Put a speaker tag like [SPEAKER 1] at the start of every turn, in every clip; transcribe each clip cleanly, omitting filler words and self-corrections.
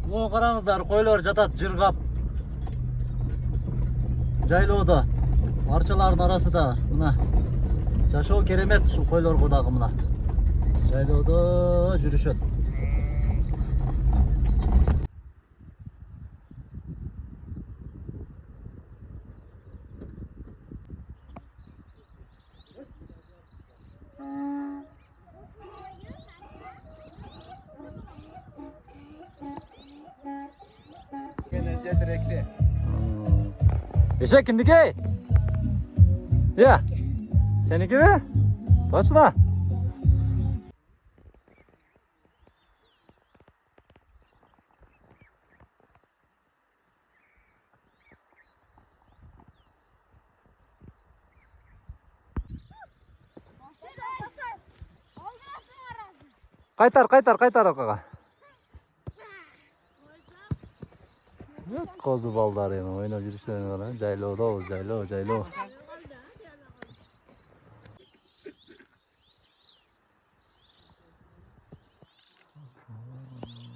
[SPEAKER 1] О, қараңыздар, қойлар жатат жырғап. Жайлоодо. Арчалардын арасында мына жашоо керемет ушул қойлорго дагы мына. Жайлоодо жүрүшөт.
[SPEAKER 2] Direktli.
[SPEAKER 1] Eşek kimdiki? Ya. Seninki mi? Точно. Кайтар акага. Qo'zi baldar endi o'ynab yurishlarini qara. Jayloo.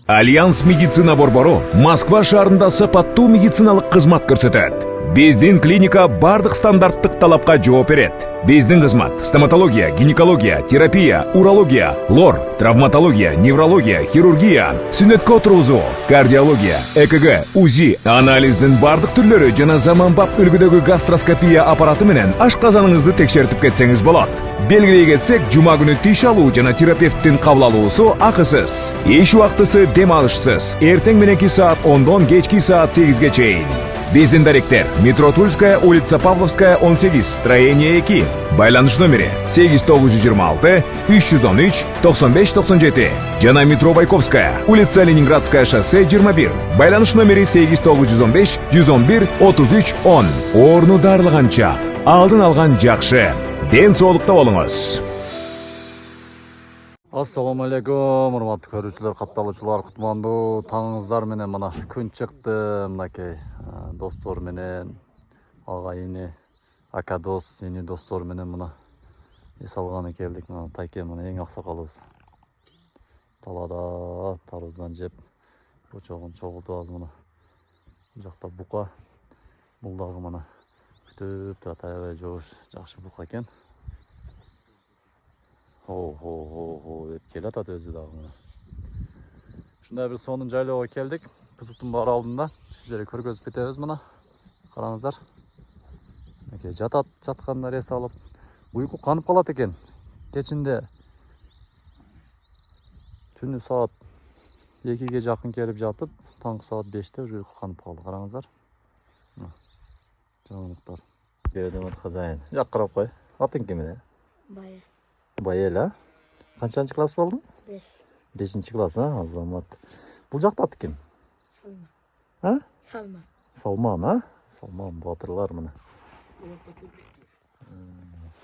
[SPEAKER 3] Альянс медицина борбору Москва шаарында сапаттуу медициналык кызмат көрсөтөт. Биздин клиника бардык стандарттык талапка жооп берет. Биздин кызмат стоматология, гинекология, терапия, урология, лор, травматология, неврология, хирургия, сүнөткө отургузуу, кардиология, ЭКГ, УЗИ, анализдин бардык түрлөрү жана заманбап үлгүдөгү гастроскопия аппараты менен ашказаныңызды текшертип кетсеңиз болот. Белгилей кетсек, жума күнү тиш алуу жана терапевттин кабыл алуусу акысыз. Иш убактысы дем алышсыз. Эртең мененки саат 10дон кечки саат 8ге чейин. Биздин даректер: метро Тульская, улица Павловская, 18, строение 2. Байланыш номери 8926 313 9597. Жана метро Байковская, улица Ленинградская, шоссе 21. Байланыш номери 8915 111 33 10. Орну дарылганча алдын алган жакшы. Ден соолукта болуңуз.
[SPEAKER 1] Assalamu alaikum, урматтуу көрүүчүлөр, катталуучулар, кутмандуу таңыңыздар менен мына күн чыкты, мынакей достор менен, ага ини, ака дос, ини достор менен мына эс алганы келдик. Мына Тайке мына эң аксакалыбыз. Талада тарыздан жеп, бочогун чогултубуз мына. Бул жакта бука, бул дагы мына күтүп турат, аябай жоош, жакшы бука экен. Деп келатат өзү дагы. Ушундай бир сонун жайлоого келдик. Кызыктын баары алдында сиздерге көргөзүп кетебиз мына. Караңыздар. Мынакей жаткандар эс алып, уйку канып калат экен. Кечинде түнү саат 2ге жакын келип жатып, таңкы саат 5те уже уйку канып калды. Караңыздар. Жаңылыктар. Келдим хозяин. Жак карап кой. Атың ким эле?
[SPEAKER 4] Бая.
[SPEAKER 1] Байел, а? Канчанчы класс болдуң? 5. 5-чи класс, а? Азамат. Бул жакта аты ким?
[SPEAKER 4] Салман.
[SPEAKER 1] А?
[SPEAKER 4] Салман.
[SPEAKER 1] Салман, а? Салман батырлар мына.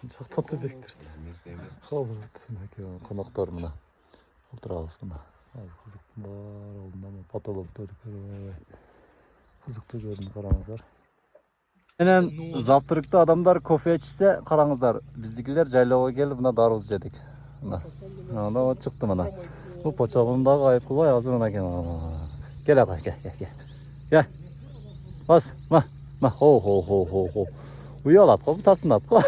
[SPEAKER 1] Жакта бектир. Коноктор мына. Отурабыз мына. Кызыктын баары алдында потолокто кызыктуу көрүнүп караңыздар. Менен завтракта адамдар кофе ичсе, караңыздар, биздикилер жайлоого келип мына дарыбыз жедик. Мына вот чыкты мына. Бул почогун дагы айып кылбай, азыр мына экен. Кел ага, кел. Бас, ма, хо. Уялат го, тартынат го.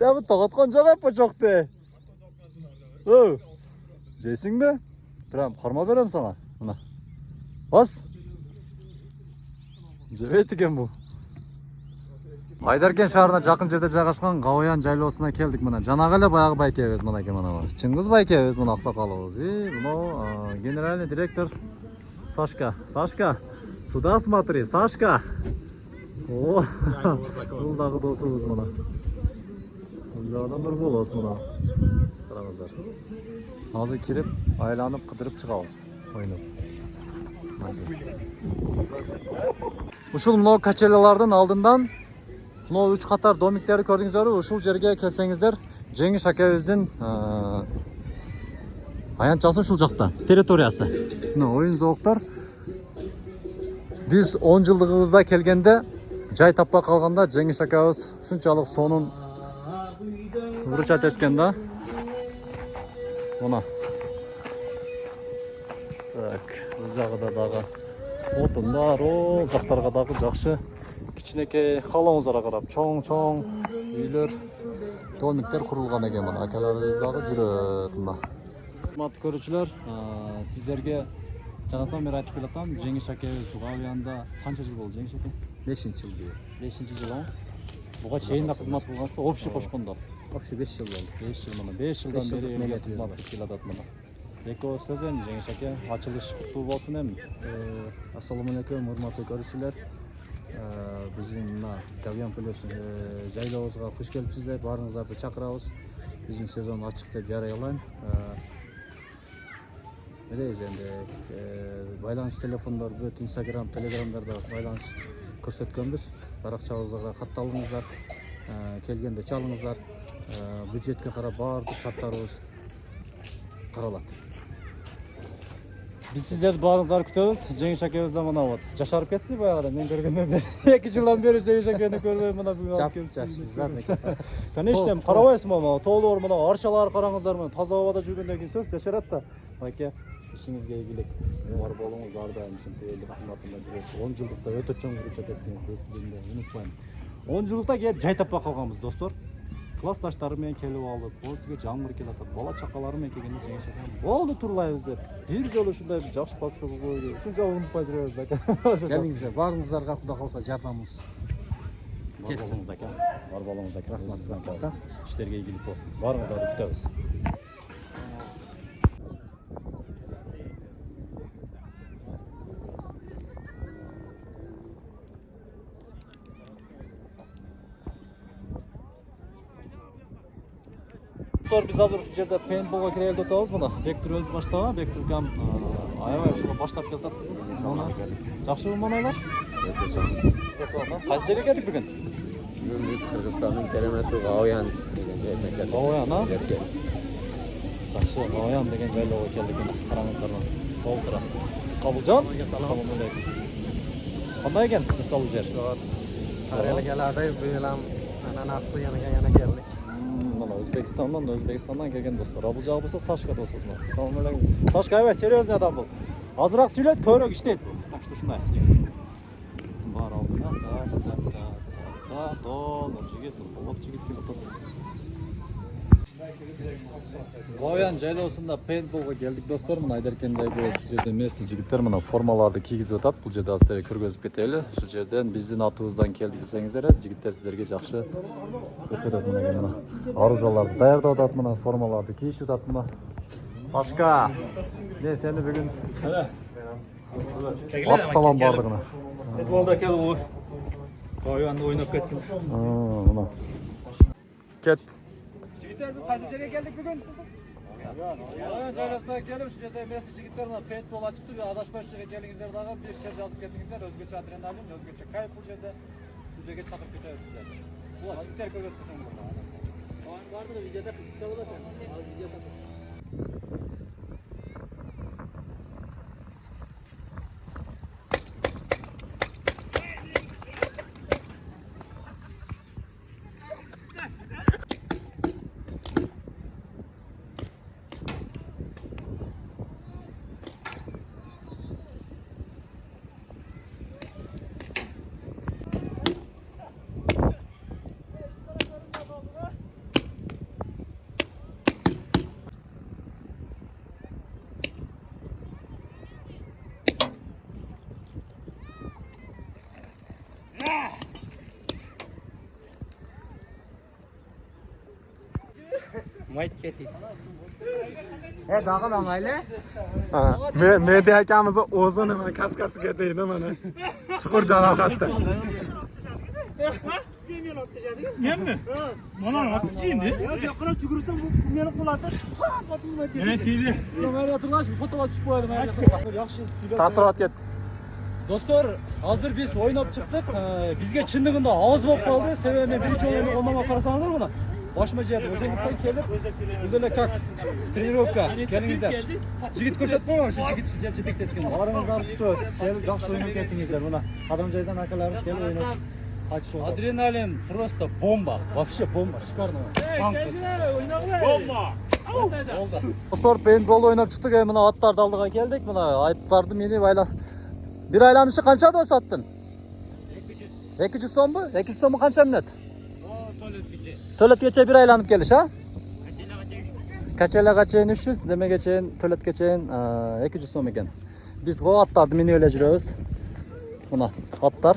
[SPEAKER 1] Я бу тоготкон жок почокты. Жейсиңби? Прям карма берем сага. Мына. Бас. Жебейт экен бул. Айдаркен шаарына жакын жерде жайгашкан Гауян жайлоосуна келдик мына. Жанагы эле баягы байкебиз мынакей мына. Чыңгыз байкебиз мына аксакалыбыз. Мына генеральный директор Сашка. Сашка, сюда смотри, Сашка. О, бул дагы досубуз мына. Бул жагдан бир болот мына. Караңыздар. Азыр кирип, айланып, кыдырып чыгабыз. Ойноп. Ушул мына качелалардын алдынан мына 3 катар домиктерди көрдүңүздөр. Ушул жерге келсеңиздер, Жеңиш акебиздин аянтчасы ушул жакта, территориясы. Мына оюн зооктор. Биз 10 жылдыгыбызда келгенде жай таппай калганда Жеңиш акебиз ушунчалык сонун выручат эткен да. Мына Так, бұл жағы да дағы отындар, ол жақтарға дағы жақсы. Кичинекей қалауыңызға қарап, чоң-чоң үйлер, домиктер құрылған екен мына. Акаларыңыз дағы жүреді мына. Құрметті көрушілер, сіздерге жаңадан бері айтып келатам, Жеңіш акебіз Ғауянда қанша жыл болды Жеңіш аке? 5-ші жыл дейді. 5-ші жыл ау? Бұға шейін де қызмат болғансыз ба? Общий қошқанда? Общий 5 жыл болды. 5 жыл мына. 5 жылдан бері елге қызмат келатады мына. Екі сөз енді Жеңіш аке, açılış құтты болсын әм. Ассалаумағалейкум, құрметті көрушілер. Біздің мына Ғауян Плюс жайлауымызға қош келіпсіздер. Барыңыздарды шақырамыз. Біздің сезон ашық деп жариялайын. Білейіз енді байланыс телефондар бөт Instagram, Telegramдарда байланыс көрсеткенбіз. Парақшамызға хатталыңыздар, келгенде чалыңыздар. Бюджетке қарап барлық шарттарымыз қаралады. Biz sizlerді барыңыздарды күтеміз. Жеңіш акебіз мына вот. Жашарып кетсіз баяғыда мен көргеннен бері. 2 жылдан бері Жеңіш акені көрмей мына бүгін алып келіпсіз. Конечно, қарабайсың мына толы мына аршалар қараңыздар мына таза ауада жүргенден кейін сөз жашарады да. Баке, işinizге игілік. Бар болуңыз әрдайым үшін тәуелді қызметінде жүресіз. 10 жылдықта өте чоң құручат еттіңіз, есіңізде ұмытпаймын. 10 жылдықта келіп жай таппай қалғанбыз, достар. Классташтарымен келіп алып, бозге жаңбыр келіп атады. Бала чақаларымен келгенде Жеңіш акем. Болды турлайбыз деп. Bir жолы ушундай жақсы паспорт қойды. Күн жолы ұмытпай жүресіз ака. Келіңіздер, барыңыздарға Құда қалса жардамымыз жетсіңіз ака. Бар болуңыз ака. Рахмат ака. Іштерге игілік болсын. Барыңыздарды күтеміз. Biz hazır şu жерде paintball'a kireldi otağız buna. Bektir öz başta, Bektir kam aябай şunu başlap kelip tattısın. Жақсы mı manaylar? Qaysi жерге keldik bugün?
[SPEAKER 2] Bugün biz Kırgızistan'ın keremetli Ғауян деген жеріне келдік.
[SPEAKER 1] Ғауян, ha? Жақсы, Ғауян деген жайлауға келдік. Қараңыздар мына. Толтыра. Қабылжан, ассалаумағалейкум. Қандай екен мысалы жер?
[SPEAKER 2] Qarayla keladi, bu yil ham ananasli yana keldik.
[SPEAKER 1] Өзбекстандан келген достар. Бұл жағы болса Сашка досымыз бар. Ассалаумағалейкум. Сашка аябай серьезный адам бұл. Азырақ сөйлет, көрік іштейді. Так что шындай. Бар алдына. Ол жігіт, болот жігіт келіп отыр. Ғауян жайлаусында пейнтболға келдік достар. Мына Айдаркендегі şu жерде местный жігіттер мына формаларды кигізіп отады. Бұл жерде сіздерге көргізіп кетелі. Şu жерден біздің атыбыздан келдік десеңіздер, жігіттер сіздерге жақсы көрсетеді мына. Оружияларды даярдап атады мына, формаларды киішіп атады мына. Сашка, мен сені бүгін атып салам бардығына.
[SPEAKER 4] Футболда келіп ғой. Ғауянды ойнап кеттім.
[SPEAKER 1] Мына. Кет.
[SPEAKER 2] Жігіттер біз қайсы жерге келдік бүгін? Ғауян жайласына келіп, şu жерде местный жігіттер paintball ашыпты. Адашпай şu жерге келіңіздер дағы bir шер жазып кетіңіздер. Өзгөчө адреналин, өзгөчө кайф бұл жерде. Şu жерге шақырып кетеміз сіздерді. Бұл жігіттер көргізбесеңіз болады.
[SPEAKER 4] Vardır videoda kızıkta olur da. Az videoda.
[SPEAKER 2] Mayt ketik.
[SPEAKER 4] Dağın ağayla.
[SPEAKER 5] Mehdi akamızı Ozan'ın kaskası geteydi bana. Çukur canav kattı.
[SPEAKER 4] Yemmi? Bana atıcı indi.
[SPEAKER 2] Ya yakına tükürürsen bu kumyanı kullanır.
[SPEAKER 4] Evet iyiydi.
[SPEAKER 1] Hatırlaş, bir fotoğraf çıkıp koyalım.
[SPEAKER 5] Tasırat get.
[SPEAKER 1] Dostlar, hazır biz oynap çıktık. Bizge çınlığında ağız bop kaldı. Sebebi birinci oyunu olmama karasanızlar mı? Başıma geldi. Hocamlıktan gelip burada kak trenirovka kendinizler. Jigit ko'rsatma şu jigit şu jidik etken. Barыңыздар күтөбүз. Келип жакшы ойноп кеттиңиздер. Мына Адамжайдан акаларыбыз келип ойноп. Адреналин просто бомба. Вообще бомба. Шикарно. Бомба. Dostlar paintball oynap çıktık. Mına atlar daldığa geldik. Mına atlardı minip aylan. Bir aylanışı kança da sattın? 200 son mu? 200 son mu kança minnet? Tölet geçe bir aylanıp geliş ha? Kaçayla kaçayın 300, deme geçeyin, tölet geçeyin 200 son eken. Biz o atlardı mini öyle жүрөбүз. Mına atlar.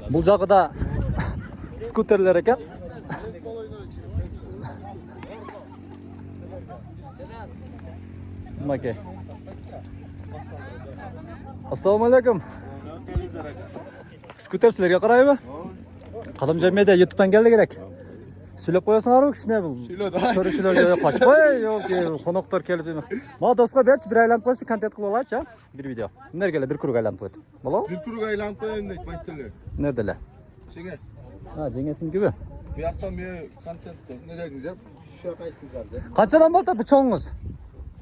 [SPEAKER 1] Бұл жағы да скутерлер екен. Мінекей. Ассалаумағалейкум. Скутер сілерге қараймы? Қадам жәмеде ютубтан келді керек. Сүйлеп қоясыңар ма кішіне бұл? Көрушілерге қашпай, қонақтар келіп емек. Ма досқа берші бір айланып қойшы, контент қылып алайшы, бір видео. Нергелі бір круг айланып қойды. Болау?
[SPEAKER 6] Bir kuru aylanıp koyayım deyip baytırlı.
[SPEAKER 1] Nerede?
[SPEAKER 6] Şeker.
[SPEAKER 1] Ha, cengesin gibi.
[SPEAKER 6] Bir yaktan bir kontent ne dediniz ya? Şu yakayı güzeldi.
[SPEAKER 1] Kaçadan болды bıçağınız?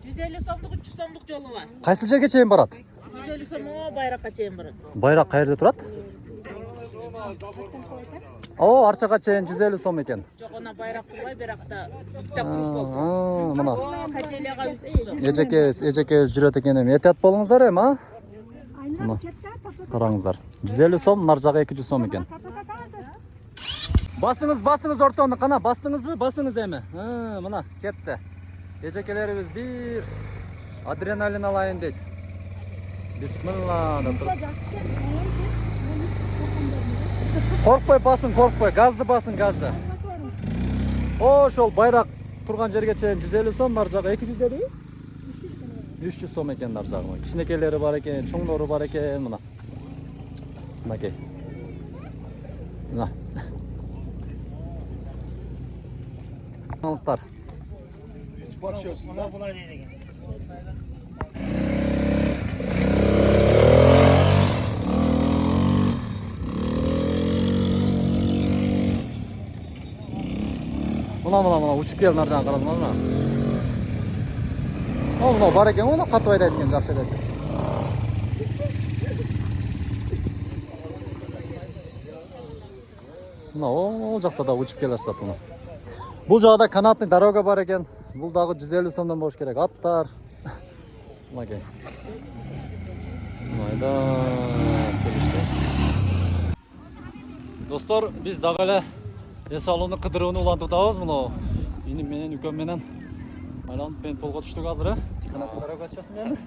[SPEAKER 7] 150 сомдук 300 сомдук жолу бар.
[SPEAKER 1] Кайсы жерге чейин барат?
[SPEAKER 7] 150 сом байракка чейин барат.
[SPEAKER 1] Байрақ қай жерде турат? О, арчаға чейин 150 сом екен.
[SPEAKER 7] Жок, ана байрак турбай, биракта биtta круг болду.
[SPEAKER 1] Мына
[SPEAKER 7] Качелияга 300 сом.
[SPEAKER 1] эжекебиз жүрөт экен эми. Этият болуңуздар эми, а? Мына караңыздар. 150 сом, нар жагы 200 сом екен. Басыңыз ортону кана, бастыңызбы? Басыңыз эми. Мына кетти. Эжекелерибиз бир адреналин алайын дейт. Бисмилла. Коркпой басың, коркпой. Газды басың, газды. Ошол байрак турган жерге чейин 150 сом, нар жагы 200 эди? 300 сом екен нар жагы. Кичинекейлери бар екен, чоңдору бар екен, мына. Мынакей. Мына. Алыктар.
[SPEAKER 6] Bakıyorsun.
[SPEAKER 1] Мына учуп келип нар жагын карасыңар мына. Мына бар екен, мына катып айдайт экен, жакшы айдайт. Мына о жакта да учуп келе жатат мына. Бул жагда канатный дорога бар екен. Бул дагы 150 сомдон болуш керек. Аттар. Мынакей. Майда келишти. Достор, биз дагы эле эс алууну кыдырууну улантып атабыз. Мына иним менен үкөм менен айланып пейнтболго түштүк азыр, э? Канатный дорога часың эми?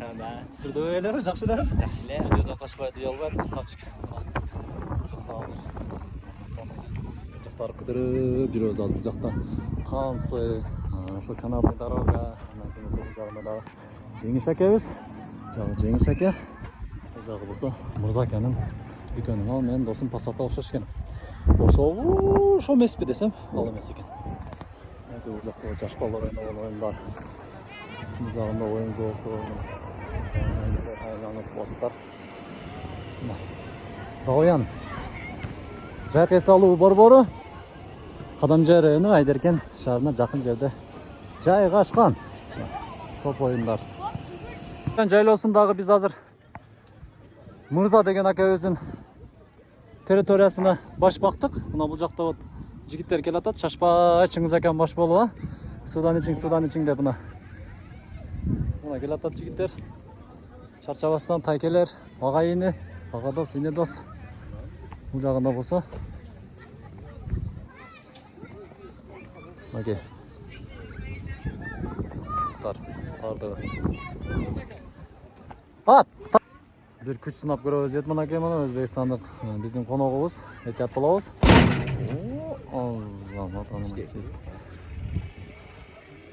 [SPEAKER 1] Сүрдөө эле, жакшы эле. Жакшы эле. Видеодон качпайды, уялбайт, сакчы кесип. Жактар кыдырып жүрөбүз азыр. Бул жакта кансы, ошо канатный дорога, анан кейін сол жагында дагы Жеңиш акебиз. Жагы Жеңиш аке. Бул жагы болсо Мырза акенин дүкөнү. Ал менин досум Пассатта окшош экен. Ошо эмеспи десем, ал эмес экен. Бул жакта жаш балдар оюндар. Бул жагында оюн жок. Айланып аттар. Гаоян. Жак эс алуу борбору Кадамжай району Айдеркен шаарына жакын жерде жайгашкан. Топ оюндар. Жайлоосундагы биз азыр Мырза деген акебиздин территориясына баш бактык. Мына бул жакта вот жигиттер келип атат. Шашпай Чыңгыз акам баш болуп, судан ичиң деп мына. Мына келип атат жигиттер. Чарчабастан тайкелер, агайыны, ага дос, ине дос. Бул жагында болсо Окей. Сыктар бардыгы. Бир күч сынап көрөбүз эт мынакей мына Өзбекстандык биздин коногубуз. Этият болобуз. Азамат анын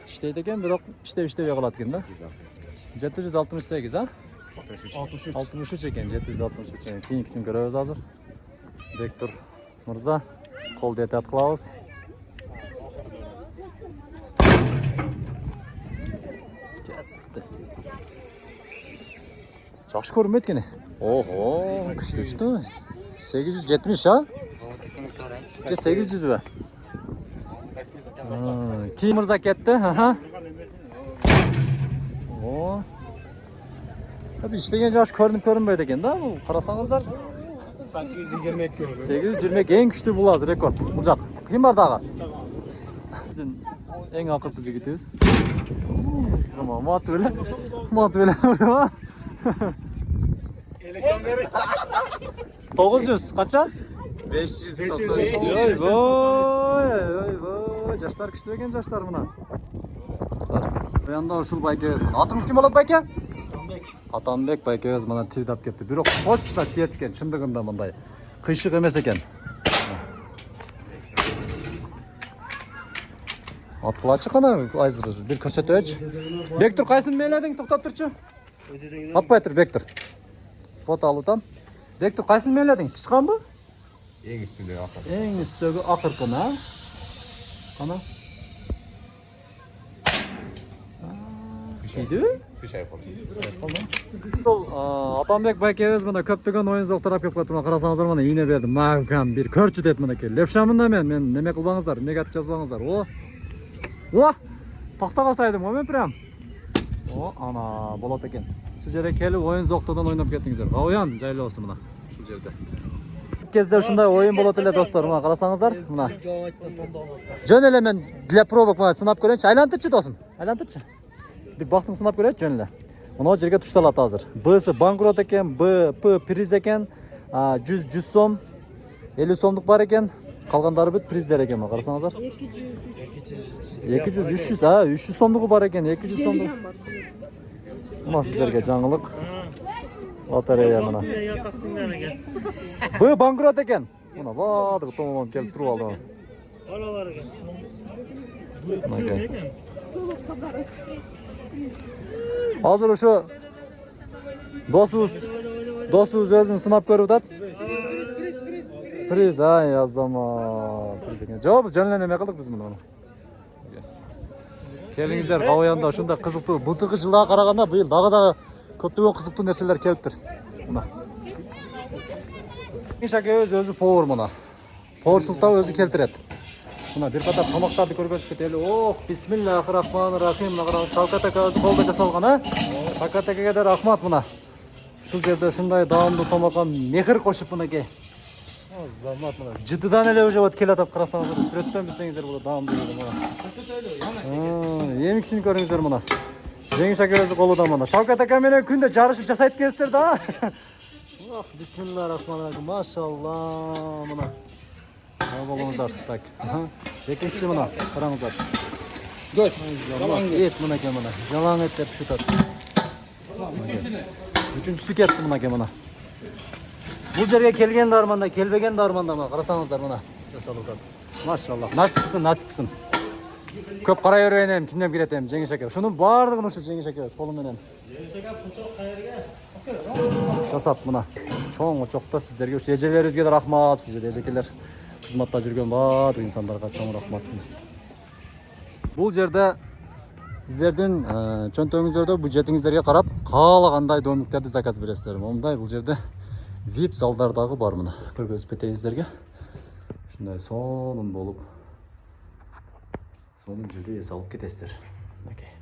[SPEAKER 1] иштейт экен, бирок иштебей калат экен да. 768, а? 63 экен, 763. Кийинкисин көрөбүз азыр. Директор Мырза колду этият кылабыз. Жакшы көрүнбөйт экен. Ого, күчтүү. 870, а? Же 800 бе? Кийин Мырза кетти, аха. О. Таби иштеген жаш көрүнбөйт экен да, бул карасаңыздар. 820 эң күчтүү бул азыр рекорд. Бул жак. Ким бар дагы? Bizim en akıllı jigitimiz. Zaman mat böyle. Mat böyle. 900 kaça?
[SPEAKER 5] 590.
[SPEAKER 1] Oyboy. Жаштар күчтүү экен жаштар мына. Аянда ушул байкебиз. Атыңыз ким болот байке? Атамбек байкебиз мына тирдап кепти. Бирок точно тиет экен, чындыгында мындай. Кыйшык эмес экен. Аткылачы кана азыр бир көрсөтөчү. Бектур кайсын мээледиң? Токтоп турчу. Атпай тур Бектур. Фото алутам. Бектур кайсын мээледиң? Чычканбы?
[SPEAKER 6] Ең үстінде ақыр.
[SPEAKER 1] Эң үстөгү акыркына. Кана. Тийди? Бул Атамбек байкебиз мына көптөгөн оюн тарап кеп калып карасаңыздар мына ийне бердим. Макам бир көрчү дейт мынакей. Лепшамында мен неме кылбаңыздар, негатив жазбаңыздар. О! Токтого сайдым, мен прям. О, ана болот экен. Ушул жерге келип оюн зоктодон ойноп кеттиңиздер. Гауян жайлоосу мына ушул жерде. Кезде ушундай оюн болот эле достор, мына карасаңыздар, мына. Жөн эле мен для пробок мына сынап көрөйүнчү. Айлантырчы досум. Айлантырчы. Бир бактың сынап көрөйүнчү жөн эле. Мына жерге тушталат азыр. Б'сы банкрот экен, П приз экен. 100 сом, 50 сомдук бар экен. Калгандары бүт приздер экен, мына карасаңыздар. 200, 300 сомдугу бар экен, 200 сомдук. Мына сиздерге жаңылык. Лотерея мына. Б банкрот экен. Мына баадыгы томон келип туруп алды. Алалар экен. Азыр ошо досубуз өзүн сынап көрүп атат. Приз, ай азама. Приз экен. Жок, жөн эле неме кылдык биз муну. Келиңиздер, Гауянда ушундай кызыктуу былтыркы жылга караганда быйыл дагы көптөгөн кызыктуу нерселер келиптир. Мына. Шакебиз өзү повар мына. Поварчылыкта өзү келтирет. Мына бир катар тамактарды көргөзүп кетели. Ох, бисмиллахир-рахманир-рахим. Мына караңыз, Шавкат ака өзү колдо жасалган, а? Шавкат акага да рахмат мына. Ушул жерде ушундай даамдуу тамакка мехир кошуп мынакей. Замат мына. Жытыдан эле уже вот келатып карасаңыздар, сүрөттөн билсеңиздер бул даамдуу мына. Эмиксин көрүңүздөр мына. Жеңиш ака өзү колудан мына. Шавкат ака менен күндө жарышып жасайт экенсиздер да. Ох, бисмиллахир-рахманир-рахим. Машалла мына. Болуңуздар. Так. Экинчиси мына, караңыздар. Göç. Эт мынакей мына. Жалаң эт деп шутат. Үчүнчүсү кетти мынакей мына. Бул жерге келген дарманда, келбеген дарманда мына карасаңыздар мына. Жасалып. Машалла. Насипсин. Көп карай бербейин эми, кимден кирет эми, Жеңиш ака. Ушунун баардыгын ушу Жеңиш ака өз колу менен. Жеңиш ака пучок кайерге? Жасап мына. Чоң очокто сиздерге ушу эжелерибизге да рахмат, ушу жерде эжекелер кызматта жүргөн баардык инсандарга чоң рахмат. Бул жерде сиздердин чөнтөгүңүздөрдө бюджетиңиздерге карап каалагандай домиктерди заказ бересиздер. Мондай бул жерде VIP залдар дагы бар мына. Көргөзүп кетейин сиздерге. Ушундай сонун болуп сонун жерде эс алып кетесиздер. Окей.